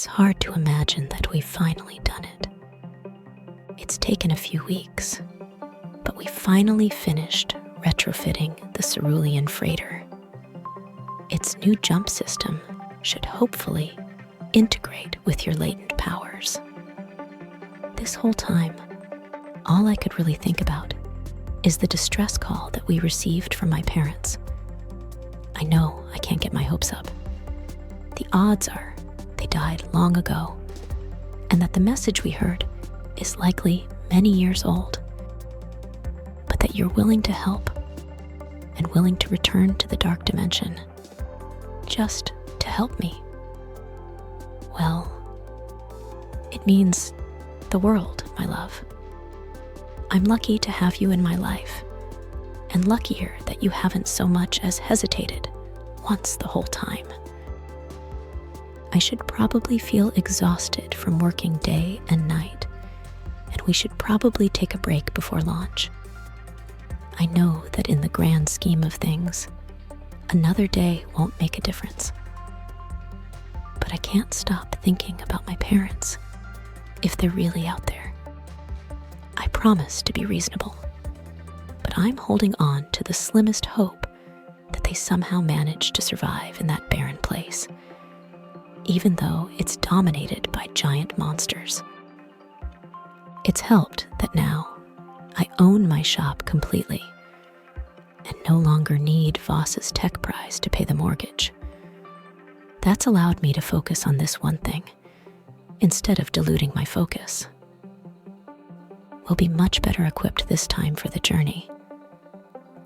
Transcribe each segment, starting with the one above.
It's hard to imagine that we've finally done it. It's taken a few weeks, but we finally finished retrofitting the cerulean freighter. Its new jump system should hopefully integrate with your latent powers. This whole time, all I could really think about is the distress call that we received from my parents. I know I can't get my hopes up. The odds are they died long ago, and that the message we heard is likely many years old, but that you're willing to help and willing to return to the dark dimension just to help me. Well, it means the world, my love. I'm lucky to have you in my life, and luckier that you haven't so much as hesitated once the whole time. I should probably feel exhausted from working day and night, and we should probably take a break before launch. I know that in the grand scheme of things, another day won't make a difference. But I can't stop thinking about my parents, if they're really out there. I promise to be reasonable, but I'm holding on to the slimmest hope that they somehow managed to survive in that barren place, even though it's dominated by giant monsters. It's helped that now I own my shop completely and no longer need Voss's tech prize to pay the mortgage. That's allowed me to focus on this one thing instead of diluting my focus. We'll be much better equipped this time for the journey.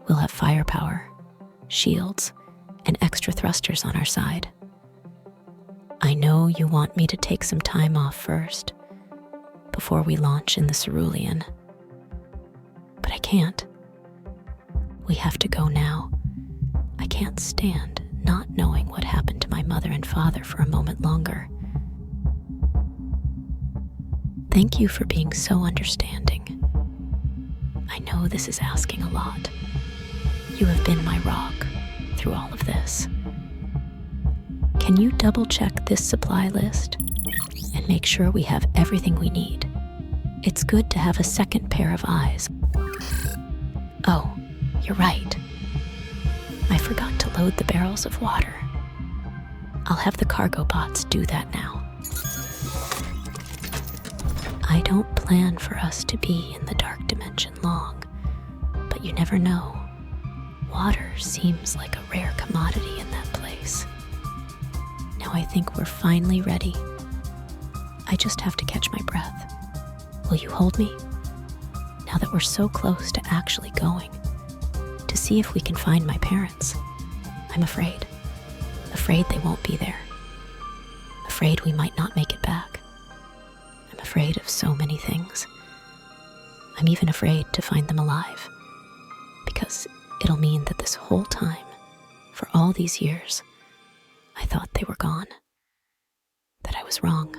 We'll have firepower, shields, and extra thrusters on our side. I know you want me to take some time off first, before we launch in the cerulean. But I can't. We have to go now. I can't stand not knowing what happened to my mother and father for a moment longer. Thank you for being so understanding. I know this is asking a lot. You have been my rock through all of this. Can you double-check this supply list and make sure we have everything we need? It's good to have a second pair of eyes. Oh, you're right. I forgot to load the barrels of water. I'll have the cargo bots do that now. I don't plan for us to be in the dark dimension long, but you never know. Water seems like a rare commodity in that place. Now I think we're finally ready. I just have to catch my breath. Will you hold me? Now that we're so close to actually going, to see if we can find my parents. I'm afraid. Afraid they won't be there. Afraid we might not make it back. I'm afraid of so many things. I'm even afraid to find them alive, because it'll mean that this whole time, for all these years, I thought they were gone, that I was wrong.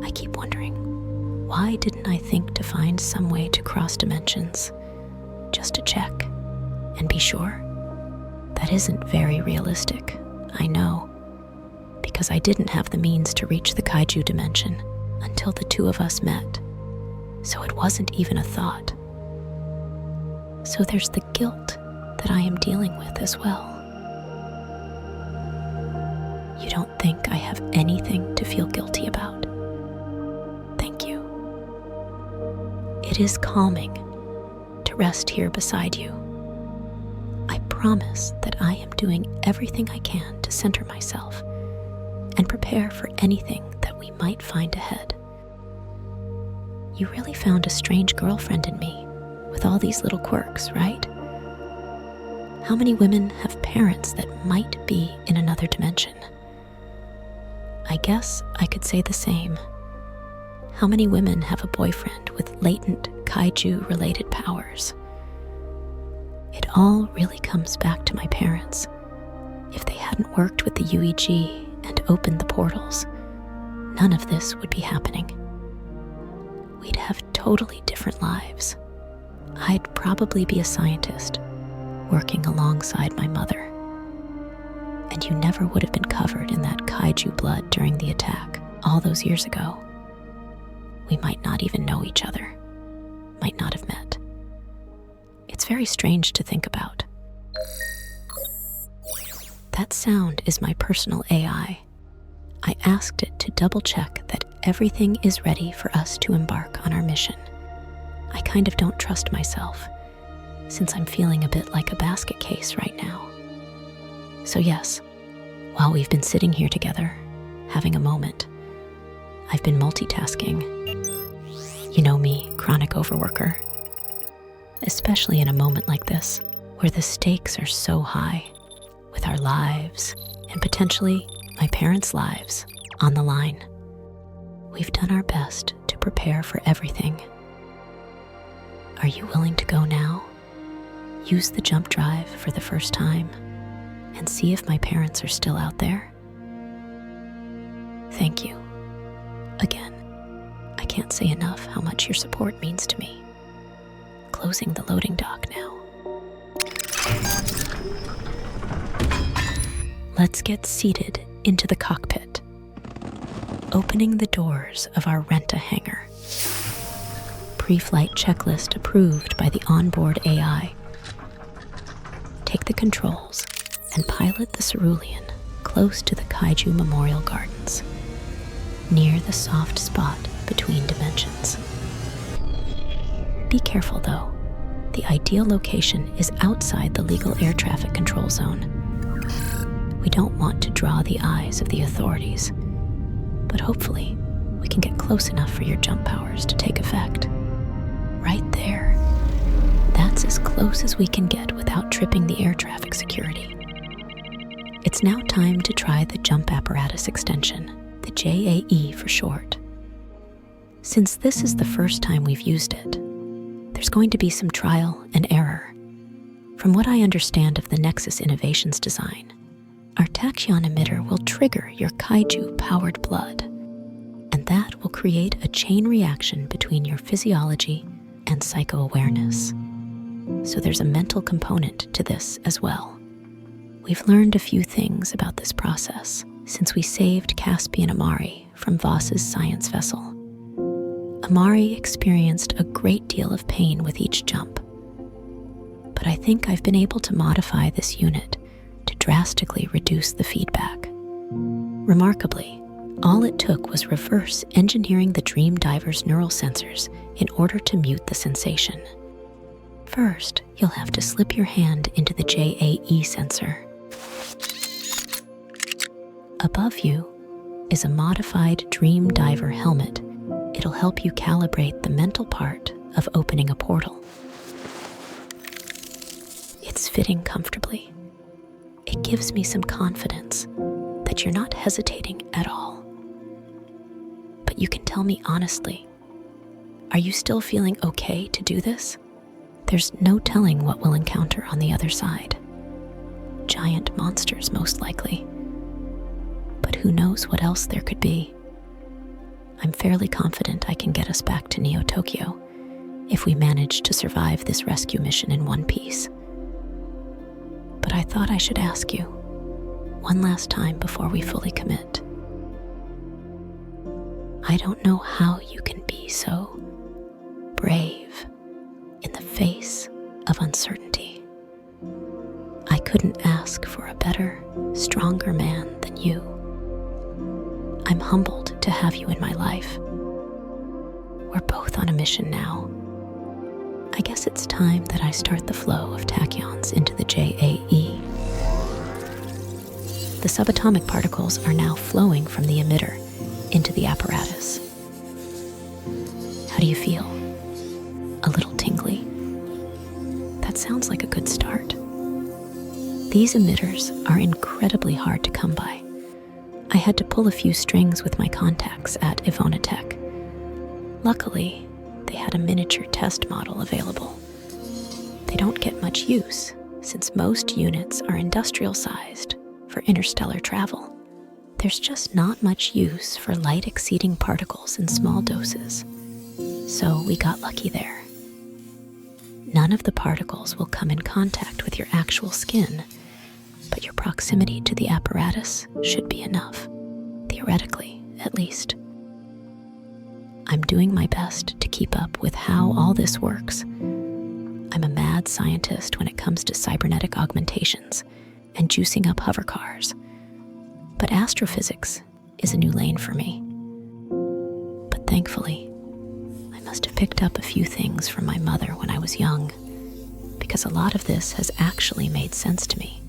I keep wondering, why didn't I think to find some way to cross dimensions, just to check and be sure? That isn't very realistic, I know, because I didn't have the means to reach the Kaiju dimension until the two of us met, so it wasn't even a thought. So there's the guilt that I am dealing with as well. You don't think I have anything to feel guilty about? Thank you. It is calming to rest here beside you. I promise that I am doing everything I can to center myself and prepare for anything that we might find ahead. You really found a strange girlfriend in me with all these little quirks, right? How many women have parents that might be in another dimension? I guess I could say the same. How many women have a boyfriend with latent kaiju-related powers? It all really comes back to my parents. If they hadn't worked with the UEG and opened the portals, none of this would be happening. We'd have totally different lives. I'd probably be a scientist, working alongside my mother. and you never would have been covered in that kaiju blood during the attack all those years ago. We might not even know each other, might not have met. It's very strange to think about. That sound is my personal AI. I asked it to double check that everything is ready for us to embark on our mission. I kind of don't trust myself, since I'm feeling a bit like a basket case right now. So yes, while we've been sitting here together, having a moment, I've been multitasking. You know me, chronic overworker. Especially in a moment like this, where the stakes are so high, with our lives, and potentially my parents' lives, on the line. We've done our best to prepare for everything. Are you willing to go now? Use the jump drive for the first time, and see if my parents are still out there? Thank you. Again, I can't say enough how much your support means to me. Closing the loading dock now. Let's get seated into the cockpit. Opening the doors of our rent-a-hangar. Pre-flight checklist approved by the onboard AI. Take the controls and pilot the cerulean close to the Kaiju Memorial Gardens, near the soft spot between dimensions. Be careful though. The ideal location is outside the legal air traffic control zone. We don't want to draw the eyes of the authorities, but hopefully we can get close enough for your jump powers to take effect. Right there. That's as close as we can get without tripping the air traffic security. It's now time to try the jump apparatus extension, the JAE for short. Since this is the first time we've used it, there's going to be some trial and error. From what I understand of the Nexus Innovations design, our tachyon emitter will trigger your kaiju-powered blood, and that will create a chain reaction between your physiology and psycho-awareness. So there's a mental component to this as well. We've learned a few things about this process since we saved Caspian Amari from Voss's science vessel. Amari experienced a great deal of pain with each jump, but I think I've been able to modify this unit to drastically reduce the feedback. Remarkably, all it took was reverse engineering the Dream Diver's neural sensors in order to mute the sensation. First, you'll have to slip your hand into the JAE sensor. Above you is a modified Dream Diver helmet. It'll help you calibrate the mental part of opening a portal. It's fitting comfortably. It gives me some confidence that you're not hesitating at all. But you can tell me honestly, are you still feeling okay to do this? There's no telling what we'll encounter on the other side. Giant monsters, most likely. But who knows what else there could be? I'm fairly confident I can get us back to Neo Tokyo if we manage to survive this rescue mission in one piece. But I thought I should ask you one last time before we fully commit. I don't know how you can be so brave in the face of uncertainty. I couldn't ask for a better, stronger man than you. I'm humbled to have you in my life. We're both on a mission now. I guess it's time that I start the flow of tachyons into the JAE. The subatomic particles are now flowing from the emitter into the apparatus. How do you feel? A little tingly? That sounds like a good start. These emitters are incredibly hard to come by. I had to pull a few strings with my contacts at Ivonatech. Luckily, they had a miniature test model available. They don't get much use, since most units are industrial-sized for interstellar travel. There's just not much use for light-exceeding particles in small doses, so we got lucky there. None of the particles will come in contact with your actual skin, but your proximity to the apparatus should be enough, theoretically, at least. I'm doing my best to keep up with how all this works. I'm a mad scientist when it comes to cybernetic augmentations and juicing up hover cars. But astrophysics is a new lane for me. But thankfully, I must have picked up a few things from my mother when I was young, because a lot of this has actually made sense to me.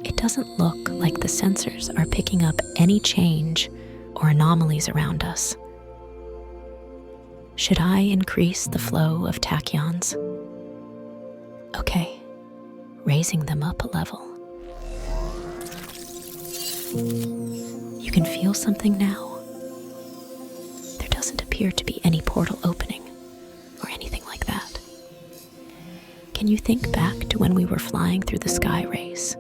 It doesn't look like the sensors are picking up any change or anomalies around us. Should I increase the flow of tachyons? Okay, raising them up a level. You can feel something now. There doesn't appear to be any portal opening or anything like that. Can you think back to when we were flying through the sky race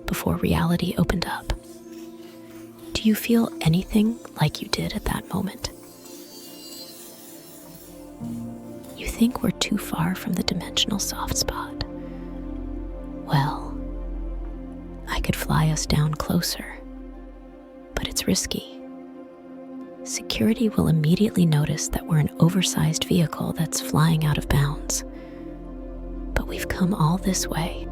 before reality opened up? Do you feel anything like you did at that moment? You think we're too far from the dimensional soft spot? Well, I could fly us down closer, but it's risky. Security will immediately notice that we're an oversized vehicle that's flying out of bounds. But we've come all this way,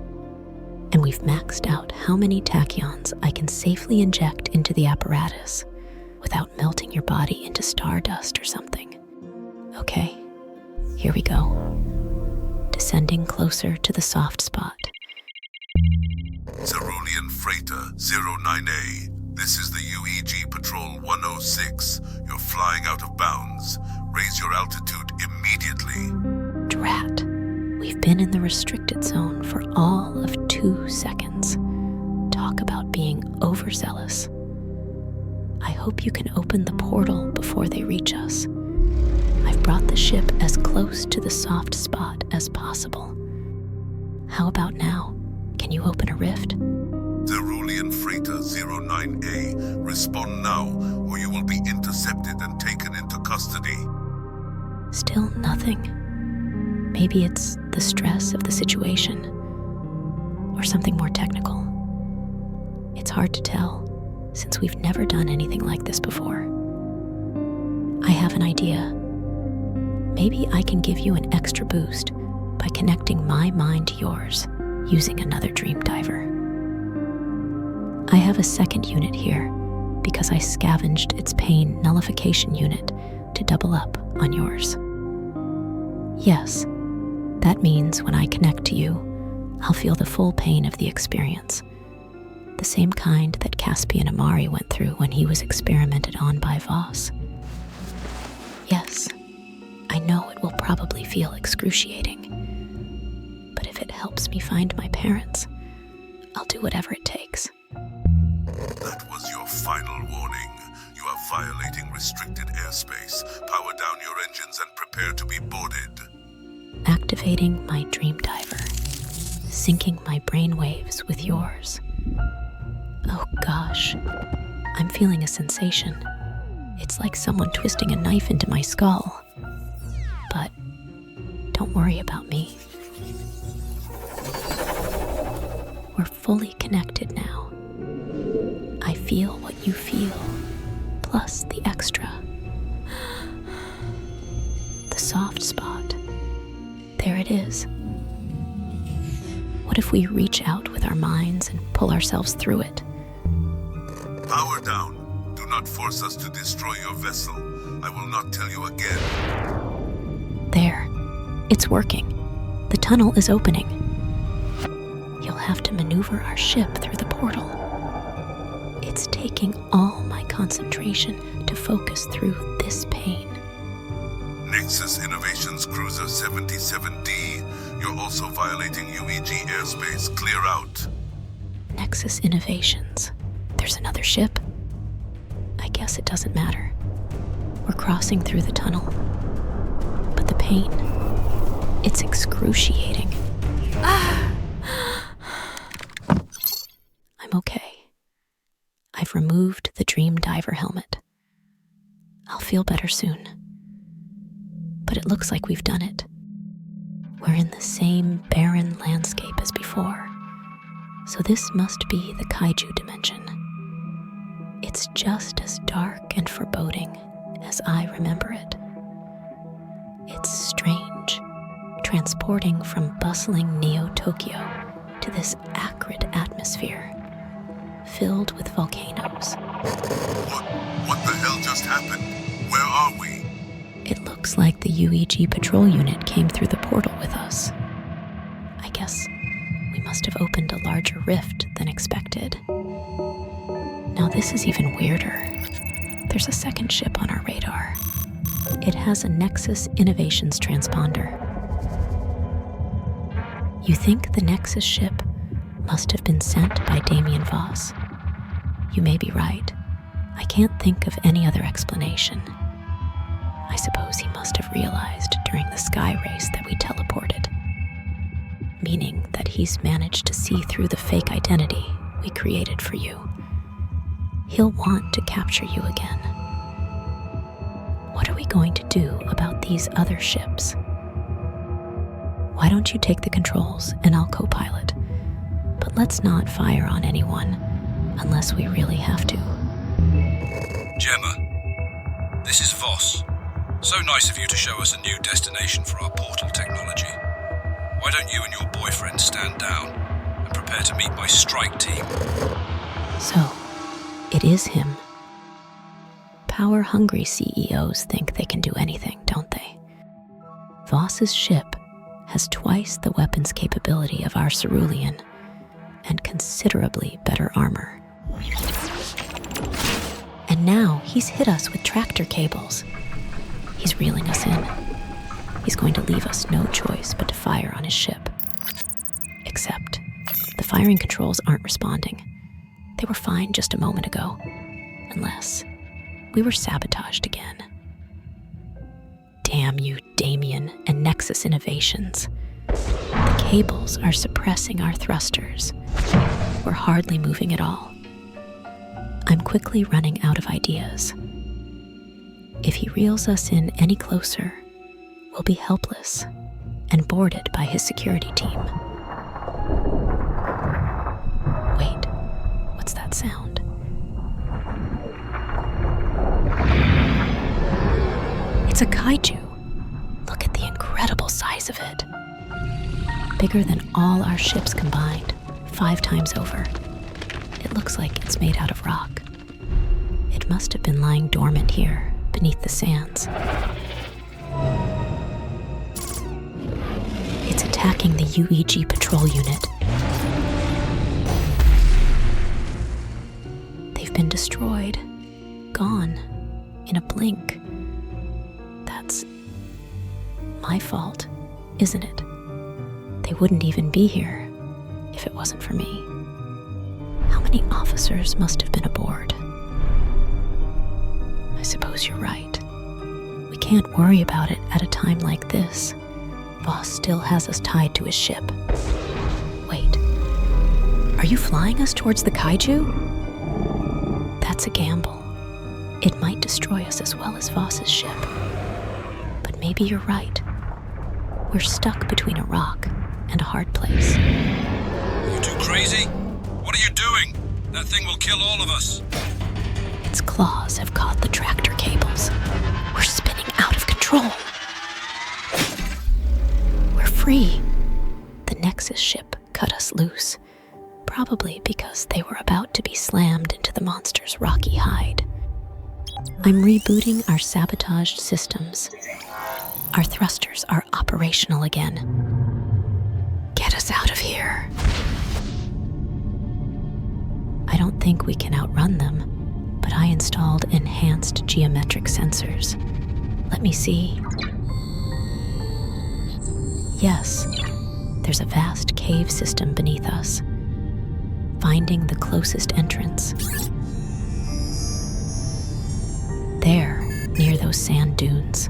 and we've maxed out how many tachyons I can safely inject into the apparatus without melting your body into stardust or something. Okay, here we go. Descending closer to the soft spot. Cerulean Freighter 09A. This is the UEG Patrol 106. You're flying out of bounds. Raise your altitude immediately. Drat. We've been in the restricted zone for all of 2 seconds. Talk about being overzealous. I hope you can open the portal before they reach us. I've brought the ship as close to the soft spot as possible. How about now? Can you open a rift? Cerulean Freighter 09A. Respond now, or you will be intercepted and taken into custody. Still nothing. Maybe it's the stress of the situation, or something more technical. It's hard to tell, since we've never done anything like this before. I have an idea. Maybe I can give you an extra boost by connecting my mind to yours using another dream diver. I have a second unit here because I scavenged its pain nullification unit to double up on yours. Yes, that means when I connect to you, I'll feel the full pain of the experience, the same kind that Caspian Amari went through when he was experimented on by Voss. Yes, I know it will probably feel excruciating, but if it helps me find my parents, I'll do whatever it takes. That was your final warning. You are violating restricted airspace. Power down your engines and prepare to be boarded. Activating my dream diver, syncing my brainwaves with yours. Oh gosh, I'm feeling a sensation. It's like someone twisting a knife into my skull. But don't worry about me. We're fully connected now. I feel what you feel, plus the extra. The soft spot. There it is. What if we reach out with our minds and pull ourselves through it? Power down. Do not force us to destroy your vessel. I will not tell you again. There. It's working. The tunnel is opening. You'll have to maneuver our ship through the portal. It's taking all my concentration to focus through this pain. Nexus Innovations Cruiser 77D. You're also violating UEG airspace. Clear out. Nexus Innovations. There's another ship? I guess it doesn't matter. We're crossing through the tunnel. But the pain, it's excruciating. I'm okay. I've removed the Dream Diver helmet. I'll feel better soon. But it looks like we've done it. We're in the same barren landscape as before. So this must be the Kaiju dimension. It's just as dark and foreboding as I remember it. It's strange, transporting from bustling Neo-Tokyo to this acrid atmosphere, filled with volcanoes. What the hell just happened? Where are we? It looks like the UEG patrol unit came through the portal with us. I guess we must have opened a larger rift than expected. Now this is even weirder. There's a second ship on our radar. It has a Nexus Innovations transponder. You think the Nexus ship must have been sent by Damien Voss? You may be right. I can't think of any other explanation. I suppose he must have realized during the sky race that we teleported, meaning that he's managed to see through the fake identity we created for you. He'll want to capture you again. What are we going to do about these other ships? Why don't you take the controls and I'll co-pilot? But let's not fire on anyone unless we really have to. Gemma, this is Voss. So nice of you to show us a new destination for our portal technology. Why don't you and your boyfriend stand down and prepare to meet my strike team? So, it is him. Power-hungry CEOs think they can do anything, don't they? Voss's ship has twice the weapons capability of our cerulean and considerably better armor. And now he's hit us with tractor cables. He's reeling us in. He's going to leave us no choice but to fire on his ship. Except, the firing controls aren't responding. They were fine just a moment ago, unless we were sabotaged again. Damn you, Damien and Nexus Innovations. The cables are suppressing our thrusters. We're hardly moving at all. I'm quickly running out of ideas. If he reels us in any closer, we'll be helpless and boarded by his security team. Wait, what's that sound? It's a kaiju. Look at the incredible size of it. Bigger than all our ships combined, 5 times over. It looks like it's made out of rock. It must have been lying dormant here, beneath the sands. It's attacking the UEG patrol unit. They've been destroyed, gone, in a blink. That's my fault, isn't it? They wouldn't even be here if it wasn't for me. How many officers must have been aboard? I suppose you're right. We can't worry about it at a time like this. Voss still has us tied to his ship. Wait, are you flying us towards the kaiju? That's a gamble. It might destroy us as well as Voss's ship. But maybe you're right. We're stuck between a rock and a hard place. You too crazy? What are you doing? That thing will kill all of us. Its claws have caught the tractor cables. We're spinning out of control. We're free. The Nexus ship cut us loose, probably because they were about to be slammed into the monster's rocky hide. I'm rebooting our sabotaged systems. Our thrusters are operational again. Get us out of here. I don't think we can outrun them, but I installed enhanced geometric sensors. Let me see. Yes, there's a vast cave system beneath us. Finding the closest entrance. There, near those sand dunes.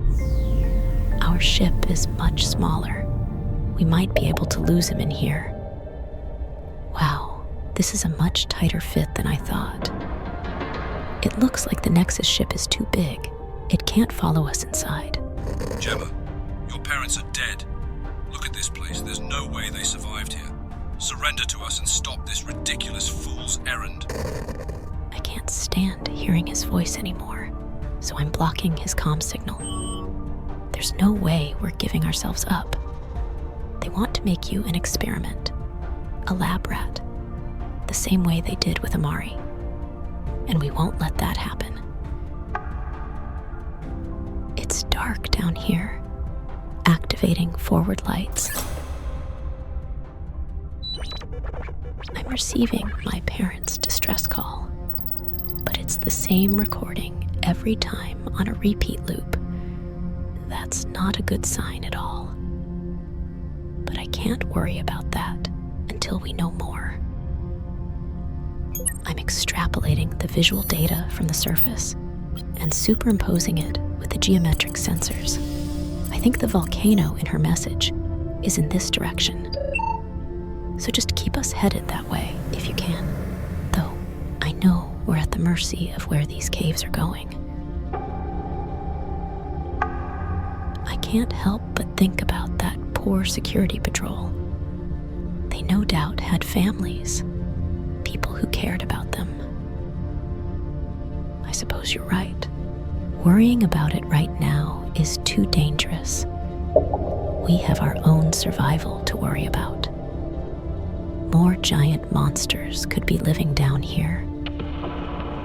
Our ship is much smaller. We might be able to lose him in here. Wow, this is a much tighter fit than I thought. It looks like the Nexus ship is too big. It can't follow us inside. Gemma, your parents are dead. Look at this place. There's no way they survived here. Surrender to us and stop this ridiculous fool's errand. I can't stand hearing his voice anymore, so I'm blocking his comm signal. There's no way we're giving ourselves up. They want to make you an experiment, a lab rat, the same way they did with Amari. And we won't let that happen. It's dark down here, activating forward lights. I'm receiving my parents' distress call, but it's the same recording every time on a repeat loop. That's not a good sign at all. But I can't worry about that until we know more. I'm extrapolating the visual data from the surface and superimposing it with the geometric sensors. I think the volcano in her message is in this direction. So just keep us headed that way if you can. Though I know we're at the mercy of where these caves are going. I can't help but think about that poor security patrol. They no doubt had families, people who cared about them. I suppose you're right. Worrying about it right now is too dangerous. We have our own survival to worry about. More giant monsters could be living down here.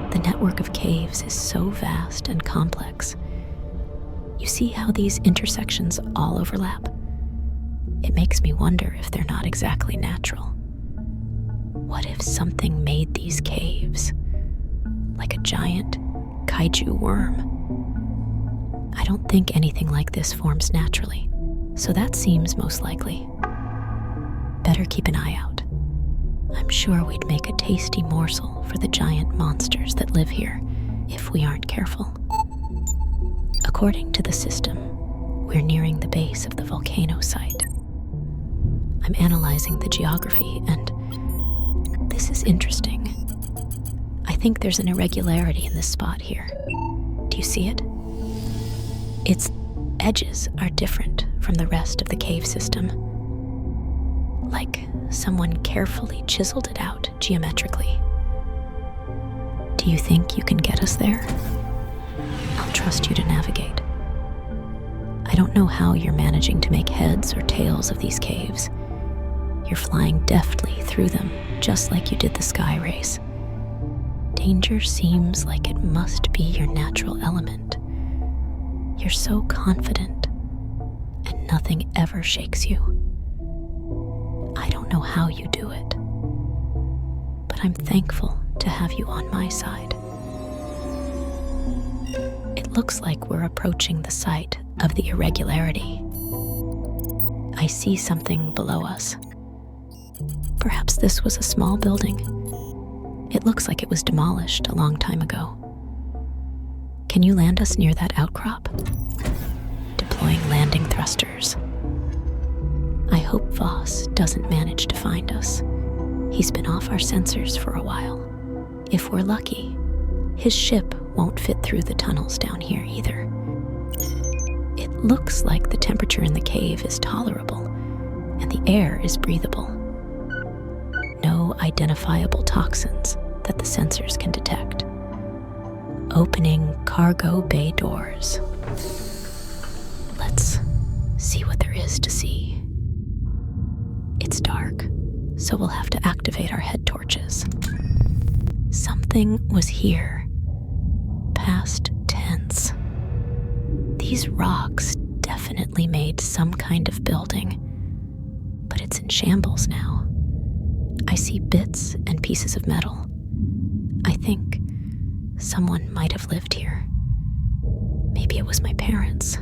The network of caves is so vast and complex. You see how these intersections all overlap? It makes me wonder if they're not exactly natural. What if something made these caves? Like a giant kaiju worm? I don't think anything like this forms naturally, so that seems most likely. Better keep an eye out. I'm sure we'd make a tasty morsel for the giant monsters that live here if we aren't careful. According to the system, we're nearing the base of the volcano site. I'm analyzing the geography, and this is interesting. I think there's an irregularity in this spot here. Do you see it? Its edges are different from the rest of the cave system. Like someone carefully chiseled it out geometrically. Do you think you can get us there? I'll trust you to navigate. I don't know how you're managing to make heads or tails of these caves. You're flying deftly through them, just like you did the sky race. Danger seems like it must be your natural element. You're so confident, and nothing ever shakes you. I don't know how you do it, but I'm thankful to have you on my side. It looks like we're approaching the site of the irregularity. I see something below us. Perhaps this was a small building. It looks like it was demolished a long time ago. Can you land us near that outcrop? Deploying landing thrusters. I hope Voss doesn't manage to find us. He's been off our sensors for a while. If we're lucky, his ship won't fit through the tunnels down here either. It looks like the temperature in the cave is tolerable, and the air is breathable. No identifiable toxins that the sensors can detect. Opening cargo bay doors. Let's see what there is to see. It's dark, so we'll have to activate our head torches. Something was here. Past tense. These rocks definitely made some kind of building, but it's in shambles now. I see bits and pieces of metal. I think someone might have lived here. Maybe it was my parents.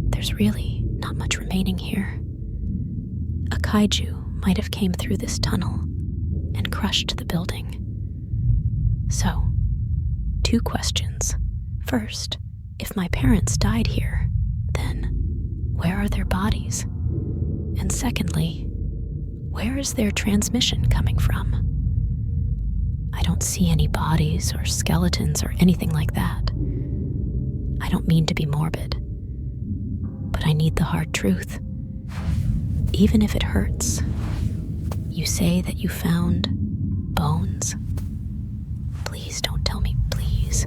There's really not much remaining here. A kaiju might have came through this tunnel and crushed the building. So, 2 questions. First, if my parents died here, then where are their bodies? And secondly, where is their transmission coming from? I don't see any bodies or skeletons or anything like that. I don't mean to be morbid, but I need the hard truth. Even if it hurts, You say that you found bones? Please don't tell me, please.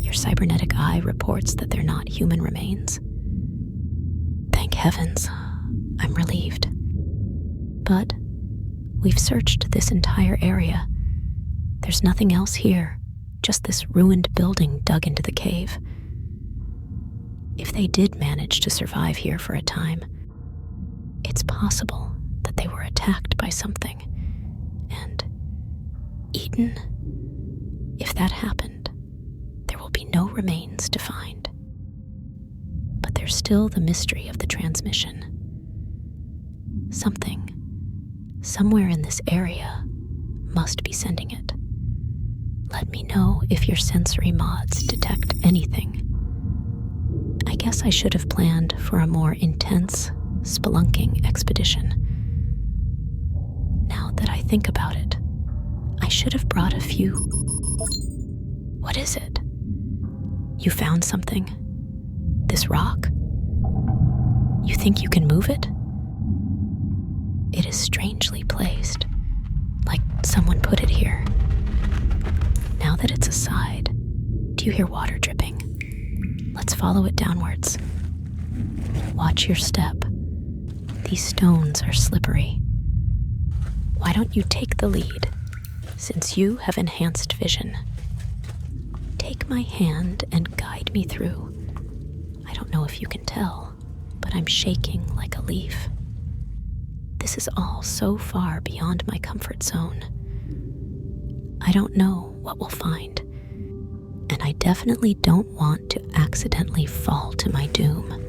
Your cybernetic eye reports that they're not human remains. Thank heavens, I'm relieved. But we've searched this entire area. There's nothing else here, just this ruined building dug into the cave. If they did manage to survive here for a time, it's possible that they were attacked by something and eaten. If that happened, there will be no remains to find. But there's still the mystery of the transmission. Something, somewhere in this area, must be sending it. Let me know if your sensory mods detect anything. I guess I should have planned for a more intense spelunking expedition. Now that I think about it, I should have brought a few. What is it? You found something? This rock? You think you can move it? It is strangely placed, like someone put it here. Now that it's aside, do you hear water dripping? Let's follow it downwards. Watch your step. These stones are slippery. Why don't you take the lead, since you have enhanced vision? Take my hand and guide me through. I don't know if you can tell, but I'm shaking like a leaf. This is all so far beyond my comfort zone. I don't know what we'll find, and I definitely don't want to accidentally fall to my doom.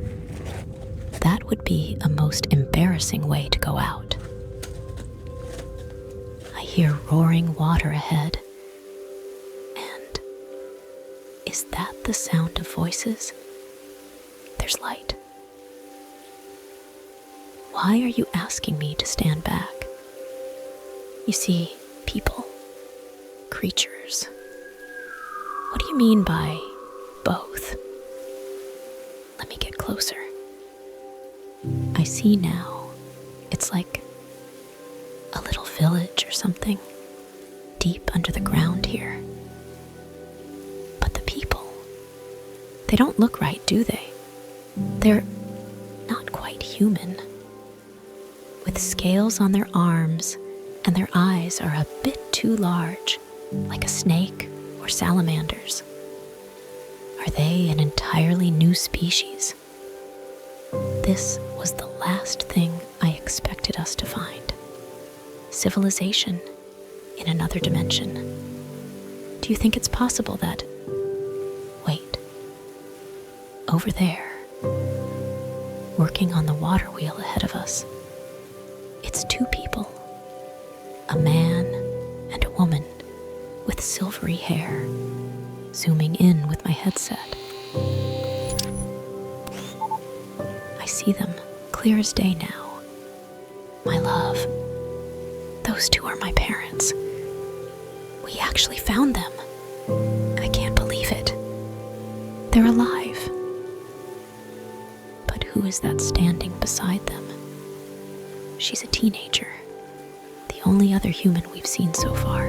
That would be a most embarrassing way to go out. I hear roaring water ahead, and is that the sound of voices? There's light. Why are you asking me to stand back? You see, people, creatures. What do you mean by both? Let me get closer. I see now. It's like a little village or something, deep under the ground here. But the people, they don't look right, do they? They're not quite human. With scales on their arms, and their eyes are a bit too large, like a snake or salamanders. Are they an entirely new species? This was the last thing I expected us to find. Civilization in another dimension. Do you think it's possible that... Wait. Over there, working on the water wheel ahead of us, it's two people. A man and a woman with silvery hair, zooming in with my headset. I see them clear as day now. My love, those two are my parents. We actually found them. I can't believe it. They're alive. But who is that standing beside them? She's a teenager, the only other human we've seen so far.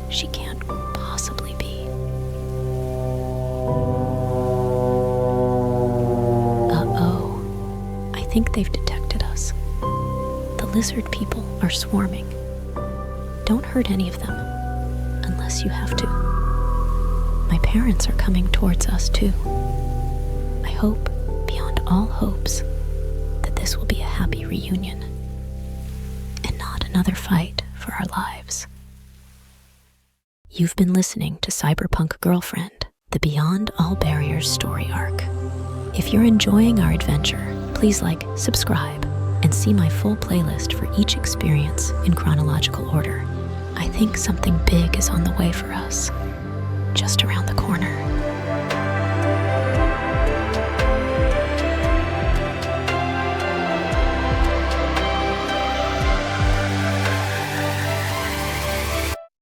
She can't possibly be. Uh-oh. I think they've detected us. The lizard people are swarming. Don't hurt any of them, unless you have to. My parents are coming towards us too. I hope, beyond all hopes, that this will be a happy reunion, and not another fight for our lives. You've been listening to Cyberpunk Girlfriend, the Beyond All Barriers story arc. If you're enjoying our adventure, please like, subscribe, and see my full playlist for each experience in chronological order. I think something big is on the way for us, just around the corner.